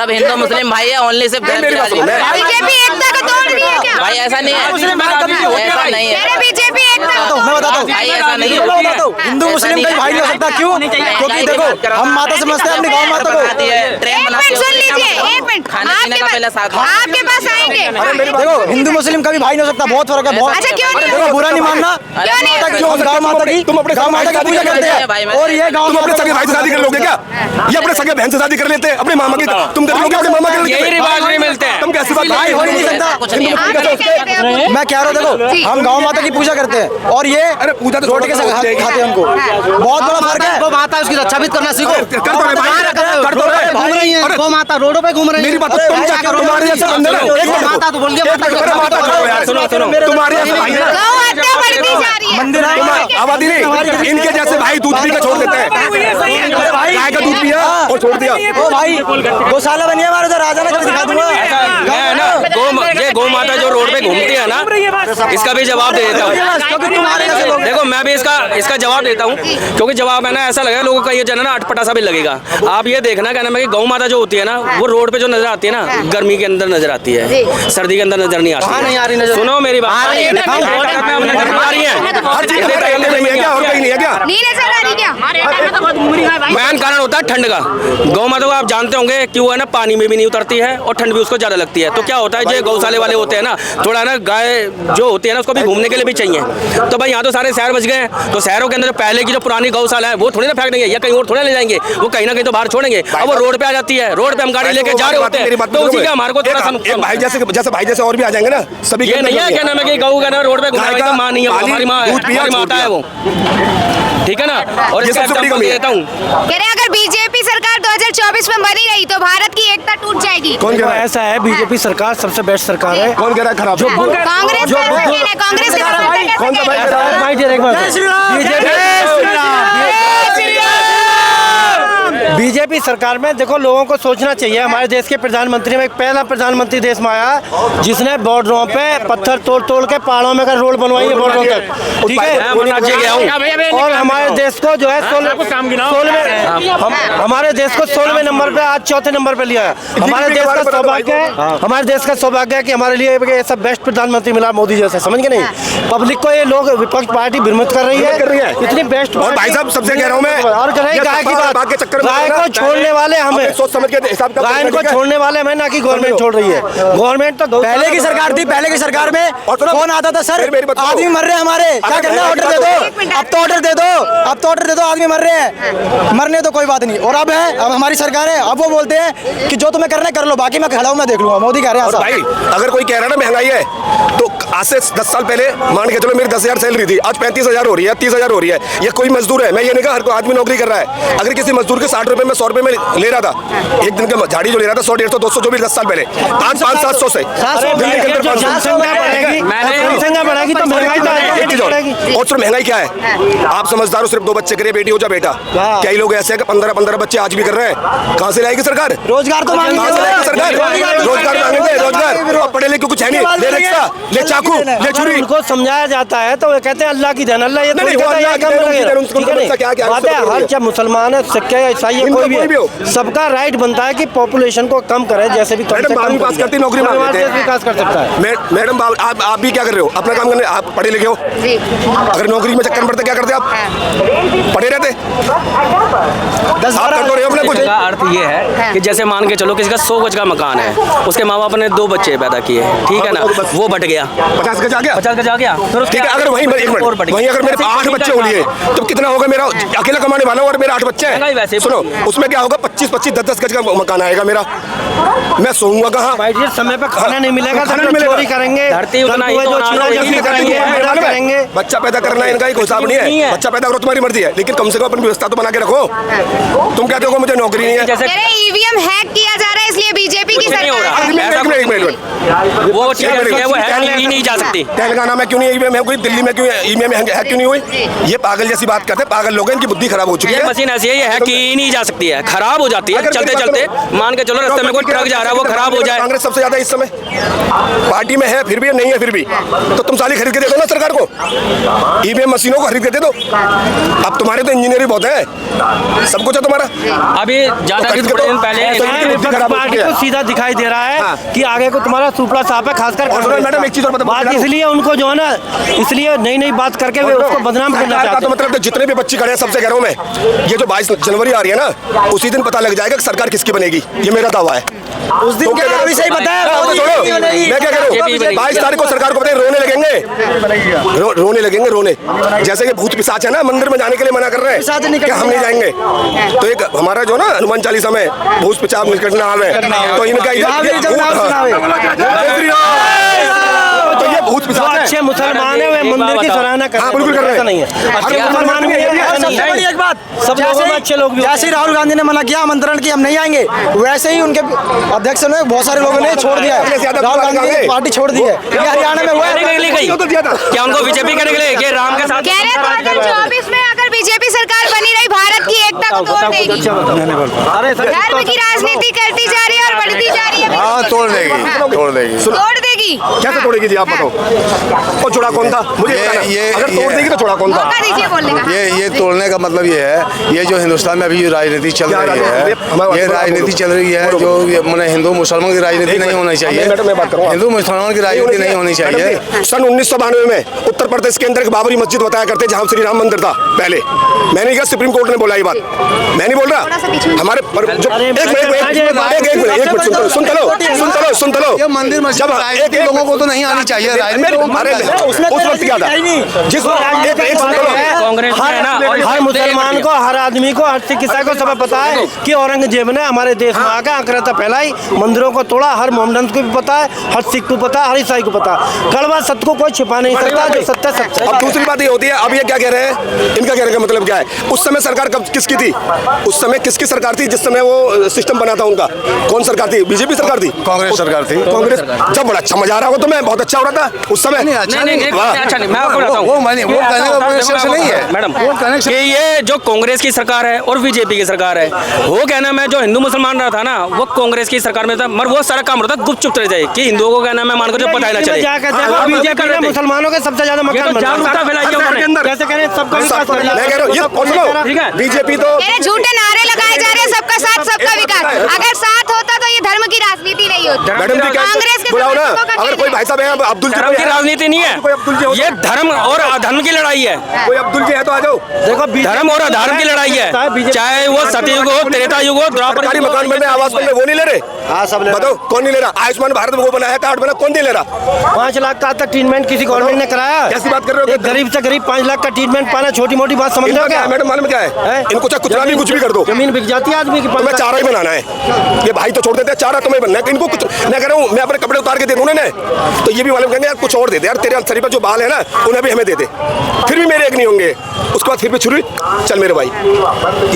सब हिंदू मुस्लिम भाई है, ओनली सिर्फ बीजेपी एकता का तोड़ रही है क्या? भाई ऐसा नहीं है, ऐसा नहीं है बीजेपी एकता मैं बताता हूँ भाई, ऐसा नहीं है। मैं बताता हूँ, हिंदू मुस्लिम कहीं भाई नहीं हो सकता। क्यों? क्योंकि देखो हम माता समझते हैं अपनी गाँव माता को। ट्रेन मिनट सुन लीजिए, एक मिनट खाने पीने का पहले साथ आपके पास आएंगे। देखो हिंदू मुस्लिम कभी भाई नहीं हो सकता, बहुत फर्क है। बहुत अच्छा, क्यों नहीं? देखो बुरा नहीं मानना, क्यों नहीं? क्यों हम गाँव माता की, तुम अपने गाँव माता की पूजा करते हैं और ये गाँव तुम अपने सगे भाई से शादी कर लोगे क्या? ये अपने सगे बहन से शादी कर लेते हैं, अपने मामा की तुम कर लोगे अपने मामा के यही रिवाज नहीं मिलते हैं। तुम कैसी बात भाई हो ही नहीं सकता। कुछ नहीं है। मैं कह रहा हूँ देखो हम गाँव माता की पूजा करते हैं और ये अरे पूजा तो रोटी के साथ खाते हैं उनको, बहुत बड़ा फर्क है। गौ माता उसकी रक्षा भी करना सीखो। कर दो रे भाई, कर दो रे। घूम रही है गौ माता, रोडों पे घूम रही है। मेरी बात तुम क्या करो, तुम्हारे जैसे बंदे ना गौ माता तो बोल दिया, माता करो यार, सुनो तुम्हारे जैसे भाई ना गौ हत्या बढ़ती जा रही है। मंदिर है आबादी नहीं, इनके जैसे भाई दूध पी के छोड़ देते हैं। गाय का दूध पिया और छोड़ दिया। ओ भाई गौशाला बनी है हमारे उधर, राजा ने दिखा दूंगा। है ना, गौ माता जो रोड पे घूमती है ना, इसका भी जवाब दे देता हूँ। देखो मैं भी इसका जवाब देता हूँ, क्योंकि जवाब है ना ऐसा लगेगा लोगों का, ये जो है ना अटपटा सा भी लगेगा। आप ये देखना कहना मैं कि गौ माता जो होती है ना, वो रोड पे जो नजर आती है ना, गर्मी के अंदर नजर आती है, सर्दी के अंदर नजर नहीं आती है। सुनो मेरी बात, आ रही है हर चीज नहीं है क्या, और कहीं नहीं है क्या? नहीं नजर आ रही क्या? मेन कारण होता है ठंड का। गौ माता को आप जानते होंगे कि वो है ना पानी में भी नहीं उतरती है और ठंड भी उसको ज्यादा लगती है। तो क्या होता है, जो गौशाले वाले होते हैं ना, थोड़ा ना गाय जो होती है ना उसको भी घूमने के लिए भी चाहिए। तो भाई यहाँ तो सारे शहर बच गए हैं, तो शहरों के अंदर पहले की जो पुरानी गौशाला है वो थोड़ी ना फेंक देंगे या कहीं और थोड़ा ले जाएंगे, वो कहीं ना कहीं तो बाहर छोड़ेंगे। अब वो रोड पे आ जाती है, रोड पे हम गाड़ी लेके जा रहे होते हैं, तो उसी का हमारे को थोड़ा सा नुकसान। भाई जैसे भाई जैसे और भी आ जाएंगे ना, सभी ये नहीं है क्या नाम है कि गऊ का ना रोड पे घुमाएगा, माँ नहीं है वो, हमारी माँ है, हमारी माता है वो, ठीक है ना। और इसका एग्जांपल देता हूँ, कह रहे अगर बीजेपी सरकार 2024 में बनी रही तो भारत की एकता टूट जाएगी। कौन कह रहा है? ऐसा है, बीजेपी सरकार सबसे बेस्ट सरकार है। कौन कह रहा है खराब? कांग्रेस कांग्रेस कौन सा बीजेपी सरकार में देखो लोगों को सोचना चाहिए। हमारे देश के प्रधानमंत्री में एक पहला प्रधानमंत्री देश में आया जिसने बॉर्डरों पे पत्थर तोड़ के पहाड़ों में कर रोड बनवाई है बॉर्डरों तक, ठीक है। और हमारे देश को जो है 16वें नंबर पे आज 4थे नंबर पे लिया है। हमारे देश का सौभाग्य है कि हमारे लिए ऐसा बेस्ट प्रधानमंत्री मिला मोदी जैसा, समझ गए नहीं। पब्लिक को ये लोग विपक्ष पार्टी भ्रमित कर रही है, इतनी बेस्ट। और भाई साहब सबसे कह रहा हूँ मैं, और कह रहे गाय की बात के चक्कर में गाय को छोड़ने वाले हमें, सोच समझ के हिसाब का गाय को छोड़ने वाले हमें, ना कि गवर्नमेंट छोड़ रही है। गवर्नमेंट तो पहले की सरकार थी, पहले की सरकार में कौन आता था सर, आदमी मर रहे हमारे, क्या करना, ऑर्डर दे दो, अब तो ऑर्डर दे दो, अब तो ऑर्डर दे दो, आदमी मर रहे हैं, मरने तो कोई बात नहीं। और अब है, अब हमारी सरकार है, अब वो बोलते हैं कि जो तुम्हें करना है कर लो, बाकी मैं खड़ा हूँ, मैं देख लूंगा। मोदी कह रहे हैं ऐसा। भाई अगर कोई कह रहा है ना महंगाई है, तो आज से 10 साल पहले मान के चलो मेरी 10,000 सैलरी थी, आज 35,000 हो रही है, 30,000 हो रही है। ये कोई मजदूर है, मैं ये नहीं कहा हर कोई आदमी नौकरी कर रहा है। अगर किसी मजदूर के 60 रुपए में 100 रुपए में ले रहा था, एक दिन का झाड़ी जो ले रहा था 100, 150, 200 जो भी 10 साल पहले, आज 500-700 से दिल्ली के अंदर और सिर्फ महंगाई क्या है, आप समझदार हो, सिर्फ 2 बच्चे करे, बेटी हो जा बेटा। कई लोग ऐसे हैं कि 15-15 बच्चे आज भी कर रहे हैं। कहाँ से लाएगी सरकार? रोजगार तो मांगेंगे सरकार, रोजगार मांगेंगे, रोजगार। पढ़े लिखे कुछ है नहीं, ले रिक्शा, ले चाकू, ले छुरी। उनको समझाया जाता है तो वो कहते हैं अल्लाह की देन, अल्लाह ये हर चाहे मुसलमान है, सिख है, ईसाई है, कोई भी हो, सबका राइट बनता है कि पॉपुलेशन को कम करे, जैसे भी मैडम 12वीं पास करती नौकरी मांगते हैं, विकास कर सकता है। मैडम आप भी क्या कर रहे हो, अपना काम करने, आप पढ़े लिखे हो, अगर नौकरी में चक्कर में पड़ते क्या करते आप, पढ़े रहते, आप कर तो रहे हो अपना कुछ। अर्थ ये है कि जैसे मान के चलो किसी का 100 गज का मकान है, उसके माँ बाप ने 2 बच्चे पैदा किए, ठीक है ना, वो बट गया, 50 गज आ गया, 50 गज आ गया, ठीक है। अगर वहीं अगर मेरे 8 बच्चे हो लिए तो कितना होगा, मेरा अकेला कमाने वाला और मेरे 8 बच्चे हैं, सुनो उसमें क्या होगा, 25-25, 10-10 गज का मकान आएगा मेरा, मैं सोऊंगा कहाँ भाई जी? समय पे खाना नहीं मिलेगा, खाना नहीं मिलेगा, चोरी करेंगे, धरती उतना ही करेंगे। बच्चा पैदा करना इनका ही हिसाब नहीं है, बच्चा पैदा करो तुम्हारी मर्जी है, लेकिन कम से कम अपनी व्यवस्था तो बना के रखो। तुम कहते हो मुझे नौकरी नहीं है, ईवीएम हैक किया जा रहा है इसलिए बीजेपी की सरकार एक मिनट वो ठीक है, वो है ही नहीं जा सकती। तेलंगाना में क्यों नहीं ईवीएम है, कोई दिल्ली में क्यों ईवीएम है क्यों नहीं हुई? ये पागल जैसी बात करते हैं, पागल लोग हैं, इनकी बुद्धि खराब हो चुकी ये है। मशीन ऐसी है, ये हैक ही नहीं जा सकती है, खराब हो जाती है अगर चलते मेरी बात चलते। करो, मान के चलो रास्ते में कोई ट्रक जा रहा है, वो खराब हो जाए। कांग्रेस सबसे ज्यादा इस समय पार्टी में है, फिर भी नहीं है, फिर भी तो तुम साली खरीद के दे दो ना सरकार को, ईवीएम मशीनों को खरीद के दे दो। अब तुम्हारे तो इंजीनियरिंग बहुत है, सब कुछ है तुम्हारा। अभी ज्यादा खरीद के थोड़े दो। दिन पहले विपक्ष पार्टी को सीधा दिखाई दे रहा है कि आगे को तुम्हारा सुपड़ा साफ है, खासकर और सुनो मैडम, एक चीज और बता बात इसलिए उनको जो है ना, इसलिए नई नई बात करके वे उसको बदनाम करना सरकार का चाहते तो हैं। मतलब तो जितने भी बच्चे खड़े हैं सबसे कह रहा हूं मैं, ये जो 22 जनवरी आ रही है ना, उसी दिन पता लग जाएगा कि सरकार किसकी बनेगी। ये मेरा दावा है। उस दिन क्या अभी सही पता है, तो छोड़ो, मैं क्या कह रहा हूँ, 22 तारीख को सरकार को पता है रोने लगेंगे, रोने लगेंगे, रोने जैसे कि भूत पिशाच है ना, मंदिर में जाने के लिए मना कर रहे हैं कि हम नहीं जाएंगे। तो एक हमारा जो ना हनुमान चालीसा में भूत पिशाच निकट ना आवे, तो इनका तो ये भूत पिशाच है। अच्छे मुसलमान है वे मंदिर की सराहना कर रहे हैं। हाँ, बिल्कुल कर रहे हैं। ऐसा नहीं है, अच्छे मुसलमान भी है, ऐसा नहीं है। एक बात, सब लोगों में अच्छे लोग भी। जैसे राहुल गांधी ने मना किया आमंत्रण की हम नहीं आएंगे, वैसे ही उनके अध्यक्ष ने बहुत सारे लोगों ने छोड़ दिया है, राहुल गांधी ने पार्टी छोड़ दी है। ये हरियाणा में हुआ है। क्या उनको बीजेपी करने के लिए कि राम के साथ कह रहे 2024 में अगर बीजेपी सरकार बनी रही भारत की एकता को तोड़ देगी, धर्म की राजनीति करती जा रही है और बढ़ती जा रही है। हाँ, तोड़ देगी। तोड़ देगी। कैसे तोड़ेगी जी, आप बताओ। और छोड़ा कौन था मुझे बताना। अगर तोड़ देगी तो छोड़ा कौन था? मौका दीजिए बोलने का। ये तोड़ने का मतलब ये है, ये जो हिंदुस्तान में अभी जो राजनीति चल रही है, ये राजनीति चल रही है जो मैंने हिंदू मुसलमान की राजनीति नहीं होनी चाहिए, हिंदू मुसलमान की राजनीति नहीं होनी चाहिए। सन 1992 में उत्तर प्रदेश के अंदर एक बाबरी मस्जिद बताया करते जहाँ श्री राम मंदिर था पहले। मैंने कहा सुप्रीम कोर्ट ने बोला ये बात, मैं नहीं बोल रहा। हमारे सुन लो ये मंदिर मस्जिद राजनीति लोगों को तो नहीं आनी चाहिए। उस वक्त क्या था, जिस कांग्रेस है ना, हर मुसलमान को, हर आदमी को, हर सिख ईसाई को सब पता है कि औरंगजेब ने हमारे देश में आकर आक्रांता फैलाई, मंदिरों को तोड़ा। हर मोहम्मदन को भी पता है, हर सिख को पता है, हर ईसाई को पता है। कड़वा सत्य को कोई छिपा नहीं सकता, जो सत्य सत्य। अब दूसरी बात ये होती है, अब ये क्या कह रहे हैं, इनका कहने का मतलब क्या है? उस समय सरकार कब किसकी थी? उस समय किसकी सरकार थी जिस समय वो सिस्टम बना था उनका? कौन सरकार थी? बीजेपी सरकार थी, कांग्रेस सरकार थी। कांग्रेस। जब बड़ा अच्छा मजा आ रहा हो तो मैं बहुत अच्छा हो रहा था उस समय। नहीं, अच्छा नहीं, मैं आपको बताता हूँ। वो कहने का कनेक्शन नहीं है मैडम कि ये जो कांग्रेस की सरकार है और बीजेपी की सरकार है, वो कहना मैं जो हिंदू मुसलमान रहा था ना, वो कांग्रेस की सरकार में था, मगर वो सारा काम होता गुप चुप रह जाए कि हिंदुओं को कहना मैं मान को जो पता ही ना चले। बीजेपी ने मुसलमानों के सबसे ज्यादा मकान जागरूकता फैलाई है उन्होंने। कैसे करें, सबका विकास कर मैं कह रहा हूँ, ये सुन लो, ठीक है। बीजेपी तो कह रहे झूठे नारे लगाए जा रहे हैं, सबका साथ सबका विकास। अगर साथ होता तो ये धर्म की राजनीति नहीं होती। मैडम जी कांग्रेस के बुलाओ ना, समर्थकों का अगर कहना कोई है। भाई साहब है, अब्दुल जी धर्म की राजनीति नहीं कोई अब्दुल जी है, हो, ये धर्म और अधर्म की लड़ाई है। कोई अब्दुल जी है तो आ जाओ। देखो धर्म और अधर्म की लड़ाई है, चाहे वो सतयुग हो, त्रेता युग हो, द्वापर सरकारी युग हो, मकान में आवास में वो नहीं ले रहे। हाँ, सब ले रहे। बताओ कौन नहीं ले रहा? आयुष्मान भारत वो बना है, कार्ड बना, कौन नहीं ले रहा? 5 लाख का तक ट्रीटमेंट किसी गवर्नमेंट ने कराया? कैसी बात कर रहे हो? एक गरीब से गरीब 5 लाख का ट्रीटमेंट पाना छोटी मोटी बात समझ इनका लो क्या क्या? है मैडम, मालूम क्या है? इनको चाहे कुछ भी कर दो, जमीन बिक जाती है आदमी की। तुम्हें चारा ही बनाना है। ये भाई तो छोड़ देते हैं, चारा तुम्हें बनना है। इनको कुछ मैं कह रहा हूँ, मैं अपने कपड़े उतार के दे दूँ ना, तो ये भी मालूम कहेंगे यार कुछ और दे दे यार, तेरे शरीर पर जो बाल है ना उन्हें भी हमें दे दे, फिर भी मेरे एक नहीं होंगे। उसके बाद फिर भी छुरी चल मेरे भाई।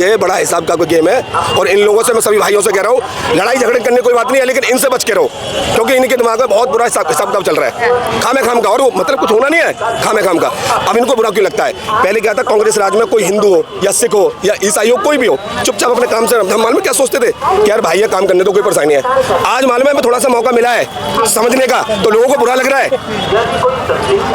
ये बड़ा हिसाब का कोई गेम है, और इन लोगों से मैं सभी भाइयों से कह रहा हूँ, लड़ाई झगड़े करने कोई बात नहीं है, लेकिन इनसे बच के रहो, क्योंकि इनके दिमाग में बहुत बुरा हिसाब किताब चल रहा है, खामे खाम का। और वो मतलब कुछ होना नहीं है, खामे खाम का। अब इनको बुरा क्यों लगता है? पहले क्या था, कांग्रेस राज में कोई हिंदू हो या सिख हो या ईसाई हो, कोई भी हो, चुपचाप अपने काम से, हम मालूम क्या सोचते थे कि यार भाई ये काम करने तो कोई परेशानी है। आज मालूम है मैं थोड़ा सा मौका मिला है समझने का, तो लोगों को बुरा लग रहा है।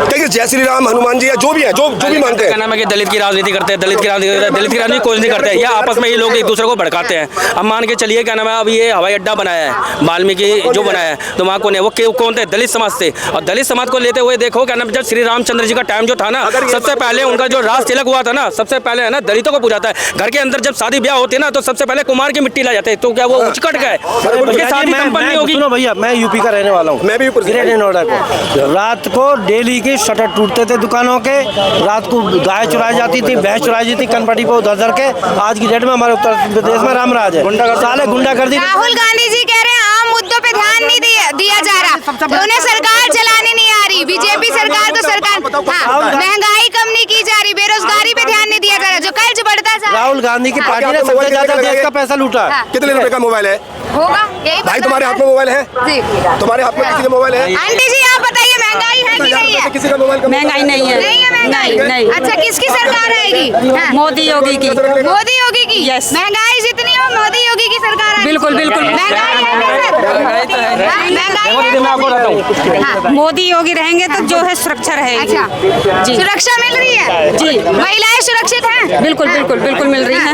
देखिए जय श्री राम, हनुमान जी या जो भी है, जो भी मानते हैं, नाम है कि दलित की राजनीति करते हैं, दलित की राजनीति कोई नहीं करते हैं, या आपस में ये लोग एक दूसरे को भड़काते हैं। अब मान के चलिए क्या नाम है, अब ये हवाई अड्डा बनाया है वाल्मीकि जो बनाया है, तो वहाँ कौन है, वो कौन थे? दलित समाज से। और दलित समाज को लेते हुए देखो क्या नाम, जब श्री रामचंद्र जी का टाइम जो था ना, सबसे पहले उनका जो राज तिलक हुआ था ना, सबसे पहले है ना दलितों को पूछा था। घर के अंदर जब शादी ब्याह होती है ना, तो सबसे पहले कुमार की मिट्टी ला जाते हैं। तो क्या वो उचकट गए? शादी संपन्न होगी। सुनो भैया, मैं यूपी का रहने वाला हूँ, मैं भी ग्रेट नोएडा को। रात को डेली की शटर टूटते थे दुकानों के, रात को गाय चुराई जाती थी, भैंस चुराई जाती थी, कनपटी पे उधर के। आज की डेट में हमारे उत्तर प्रदेश में राम राज है, साले गुंडागर्दी। राहुल गांधी जी कह रहे हैं आम मुद्दों पे ध्यान नहीं दिया जा रहा, उन्हें सरकार चलानी नहीं आ रही। बीजेपी सरकार को महंगाई कम नहीं की जा रही, बेरोजगारी पे ध्यान नहीं दिया जा रहा, जो कर्ज बढ़ता जा रहा राहुल गांधी की पार्टी ने सबसे ज्यादा देश का पैसा लूटा। कितने रुपए का मोबाइल है होगा यही भाई? तुम्हारे हाथ में मोबाइल है? जी। तुम्हारे हाथ में किसी का मोबाइल है? आंटी जी आप बताइए महंगाई है कि नहीं है? किसी का मोबाइल का महंगाई नहीं है। नहीं है महंगाई? नहीं। अच्छा किसकी सरकार आएगी? हाँ। मोदी योगी की। मोदी योगी की? Yes। महंगाई जितनी हो मोदी योगी की सरकार आएगी। बिल्कुल, बिल्कुल। महंगाई है क्या सर? महंगाई तो है। हाँ, महंगाई है। मैं आपको बताता हूँ, हाँ। मोदी योगी रहेंगे तो जो है सुरक्षा रहेगी। अच्छा जी। सुरक्षा मिल रही है? जी। महिलाएं सुरक्षित हैं? बिल्कुल बिल्कुल बिल्कुल मिल रही है।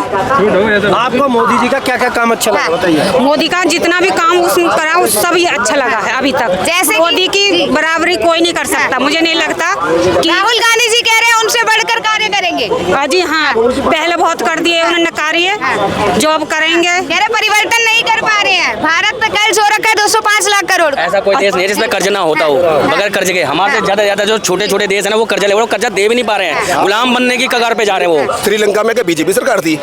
आपको मोदी जी का क्या क्या काम अच्छा लगा बताइए? मोदी का जितना भी काम उसने करा वो सब ही अच्छा लगा है अभी तक। जैसे कि- मोदी की बराबरी कोई नहीं कर सकता। मुझे नहीं लगता कि राहुल गांधी जी कह रहे हैं उनसे बढ़कर कार्य करेंगे। जी हाँ, पहले बहुत कर दिए उन्होंने कार्य, जॉब करेंगे। कह रहे परिवर्तन नहीं कर पा रहे हैं। भारत पे कर्ज हो रखा है 205 लाख करोड़। ऐसा कोई देश नहीं है जिसमें कर्ज ना होता हो। बगैर कर्ज के हमारे से ज्यादा जो छोटे छोटे देश है ना वो कर्जा ले, वो कर्जा दे भी नहीं पा रहे हैं, गुलाम बनने की कगार पे जा रहे हैं वो। श्रीलंका में क्या बीजेपी सरकार थी?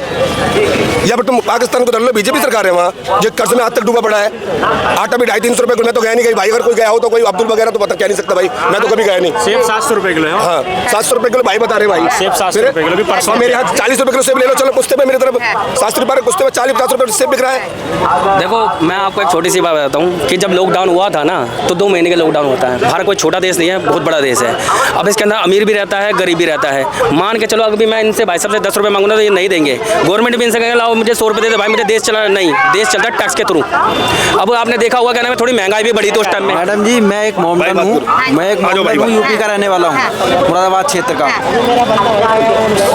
या फिर तुम पाकिस्तान को धर लो, बीजेपी सरकार है वहाँ, जो कर्ज में आज तक डूबा पड़ा है। आटा भी 250-300 रुपए किलो। मैं तो गया नहीं कहीं भाई, अगर कोई गया हो तो कोई अब्दुल वगैरह तो बता, कह नहीं सकता भाई, मैं तो कभी गया नहीं। सेब 700 रुपए किलो है। हाँ 700 रुपए किलो भाई बता रहे भाई। सेब 700 रुपए किलो भी परसों मेरे यहाँ 40 रुपए किलो सेब ले लो, चलो कुश्ते पे मेरी तरफ 700 रुपए कुश्ते में 40-50 रुपए सेब बिक रहा है। देखो मैं आपको एक छोटी सी बात बताता हूँ कि जब लॉकडाउन हुआ था ना तो 2 महीने का लॉकडाउन होता है। भारत कोई छोटा देश नहीं है, बहुत बड़ा देश है। अब इसके अंदर अमीर भी रहता है, गरीब भी रहता है। मान के चलो अगर मैं इनसे भाई साहब से 10 रुपये मांगूंगा तो ये नहीं देंगे। गवर्नमेंट भी इनसे कहेगा लाओ मुझे 100 रुपये दे दे भाई, मुझे देश चला नहीं, देश चलता है टैक्स के थ्रू। अब आपने देखा होगा क्या नाम है, थोड़ी महंगाई भी बढ़ी थी उस टाइम में। मैडम जी मैं एक मोमडन हूँ, यूपी का रहने वाला हूँ, मुरादाबाद क्षेत्र का।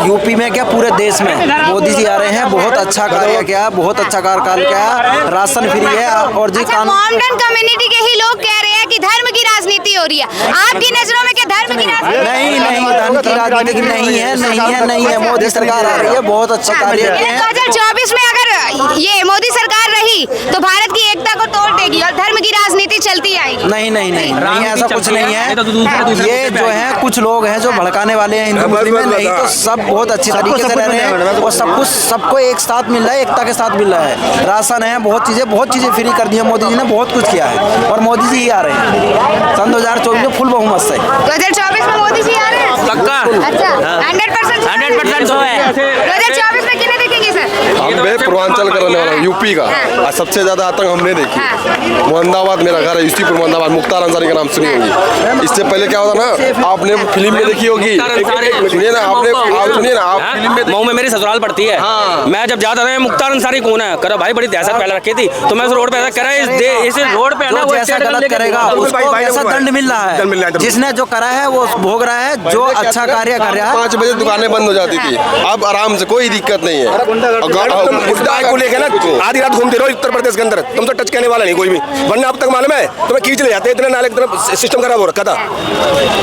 यूपी में क्या पूरे देश में मोदी जी आ रहे हैं, बहुत अच्छा कार्य किया, बहुत अच्छा कार्यकाल किया, राशन फ्री है और जी अच्छा मॉडर्न कम्युनिटी के ही लोग कह रहे हैं कि धर्म की राजनीति हो रही है। आपकी नजरों में क्या धर्म की राजनीति? नहीं धर्म की राजनीति नहीं है। मोदी सरकार आ रही है, बहुत अच्छा कार्य किया है। 2024 में अगर ये मोदी सरकार रही तो भारत की एकता को तोड़ देगी और धर्म की राजनीति चलती आएगी। नहीं ऐसा कुछ नहीं है। ये जो है कुछ लोग हैं जो भड़काने वाले हैं हिंदू मुस्लिम में, नहीं तो सब बहुत अच्छी तरीके से रह रहे हैं और सब कुछ सबको एक साथ मिल रहा है, एकता के साथ मिल रहा है। राशन है, बहुत चीजें फ्री कर दी है मोदी जी ने, बहुत कुछ किया है और मोदी जी ही आ रहे हैं सन 2024 में फुल बहुमत से। 2024 में मोदी जी आ रहे हैं पक्का? अच्छा 100% तो है। 2024 में किन्हें देखेंगे सर? मैं पूर्वांचल का रहने वाला हूँ, यूपी का। और सबसे ज्यादा आतंक हमने देखी मोहम्मदाबाद, मेरा घर है यूसीपुर मोहम्मदाबाद, मुख्तार अंसारी का नाम सुनी होगी। इससे पहले क्या होता ना, आपने फिल्म में देखी होगी, सुनिए ना आप फिल्म में मऊ में मेरी ससुराल पड़ती है। मैं जब जाता था मुख्तार अंसारी कौन है, करो भाई बड़ी दहशत पहले रखी थी, तो मैं उस रोड पे ऐसा कह रहा है इस रोड पे ना वो जैसा गलत करेगा उसको ऐसा दंड मिल रहा है। जिसने जो करा है वो भोग रहा है, जो अच्छा कार्य कर रहा है। 5 बजे दुकानें बंद हो जाती थी, अब आराम से कोई दिक्कत नहीं है। को लेके ना आधी रात घूमते रहो उत्तर प्रदेश के अंदर, तुम तो टच करने वाला नहीं कोई भी, वरना अब तक मालूम है तुम्हें खींच ले जाते, इतने नाले इतना सिस्टम खराब हो रखा था,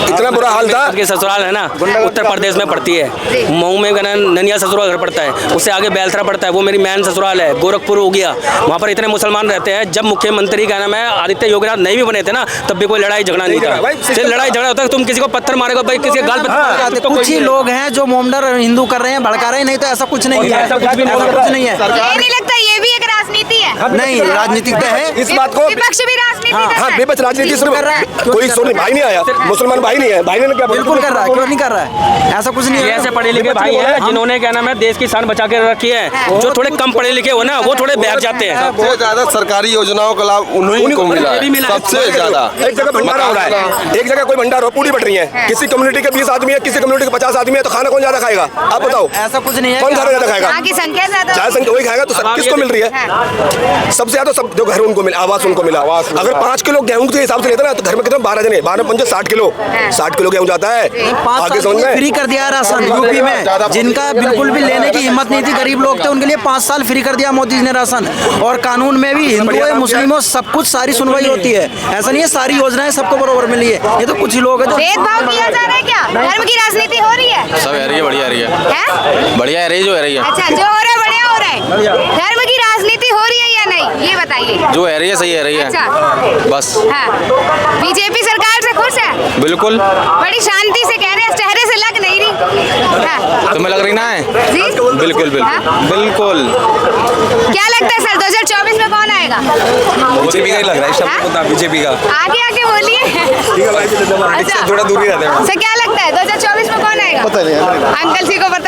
इतना बुरा हाल था। के ससुराल है ना उत्तर प्रदेश में पड़ती है, मऊ में ननिया ससुराल घर पड़ता है, उससे आगे बेलथरा पड़ता है, वो मेरी मैन ससुराल है, गोरखपुर हो गया। वहाँ पर इतने मुसलमान रहते हैं। जब मुख्यमंत्री का नाम है आदित्य योगीनाथ नहीं भी बने थे ना, तब भी कोई लड़ाई झगड़ा नहीं था। सिर्फ लड़ाई झगड़ा होता है तुम किसी को पत्थर मारेगा भाई, किसी के गाल पे कुछ ही लोग हैं जो मोमडन हिंदू कर रहे हैं, भड़का रहे हैं, नहीं तो ऐसा कुछ नहीं है। ऐसा कुछ नहीं है। ये नहीं लगता ये भी एक राजनीति है? नहीं राजनीतिक तो है, इस बात को विपक्ष भी राजनीति कर रहा हाँ है। बेबस राजनीति से कोई सुन भाई नहीं आया, मुसलमान भाई नहीं है, भाई ने क्या बिल्कुल कर रहा है, क्यों नहीं कर रहा है? ऐसा कुछ नहीं है। ऐसे पढ़े लिखे भाई हैं जिन्होंने क्या नाम है देश की शान बचा के रखी है। जो थोड़े कम पढ़े लिखे हो ना वो थोड़े बैठ जाते हैं। सबसे ज्यादा सरकारी योजनाओं का लाभ उन्हीं को मिला है, सबसे ज्यादा। एक जगह भंडारा हो रहा है, एक जगह कोई भंडारा हो, पूरी बट रही है, किसी कम्युनिटी के 20 आदमी है, किसी कम्युनिटी के 50 आदमी है, तो खाना कौन ज्यादा खाएगा आप बताओ? ऐसा कुछ नहीं है। कौन खाना ज्यादा खाएगा? यहाँ की संख्या ज्यादा, ज्यादा संख्या वही खाएगा, तो किसको मिल रही है? सबसे ज्यादा सब जो घर उनको मिला, आवास उनको मिला। अगर 5 किलो गेहूं के हिसाब से लेते ना तो घर में कितना 12 जने 12 60 किलो गेहूं जाता है। आगे समझ में फ्री कर दिया राशन यूपी में, जिनका बिल्कुल भी लेने की हिम्मत नहीं थी, गरीब लोग थे, उनके लिए 5 साल फ्री कर दिया मोदी जी ने राशन। और कानून में भी हिंदू है मुस्लिम हो सब कुछ सारी सुनवाई होती है, ऐसा नहीं है सारी योजनाएं सबको बराबर मिली है। ये तो कुछ ही लोग हैं जो भेदभाव किया जा रहा है क्या? धर्म की राजनीति हो रही है? सब है, बढ़िया है, है? बढ़िया है, जो है रही है। अच्छा जो हो रहा है बढ़िया हो रहा है। धर्म की राजनीति हो रही है या नहीं ये बताइए? जो है रही है सही है रही है। अच्छा बस हाँ। बीजेपी सरकार से खुश है? बिल्कुल। बड़ी शांति से कह रहे हैं, चेहरे से लग नहीं रही। हाँ। तुम्हें लग रही ना है? जी? बिल्कुल बिल्कुल हाँ? बिल्कुल। क्या लगता है सर 2024 में कौन आएगा? बीजेपी का ही लग रहा है, सब बीजेपी का। आगे आगे बोलिए। अच्छा थोड़ा दूर ही रहते हैं। सर क्या लगता है 2024 में कौन आएगा? पता नहीं अंकल जी को पता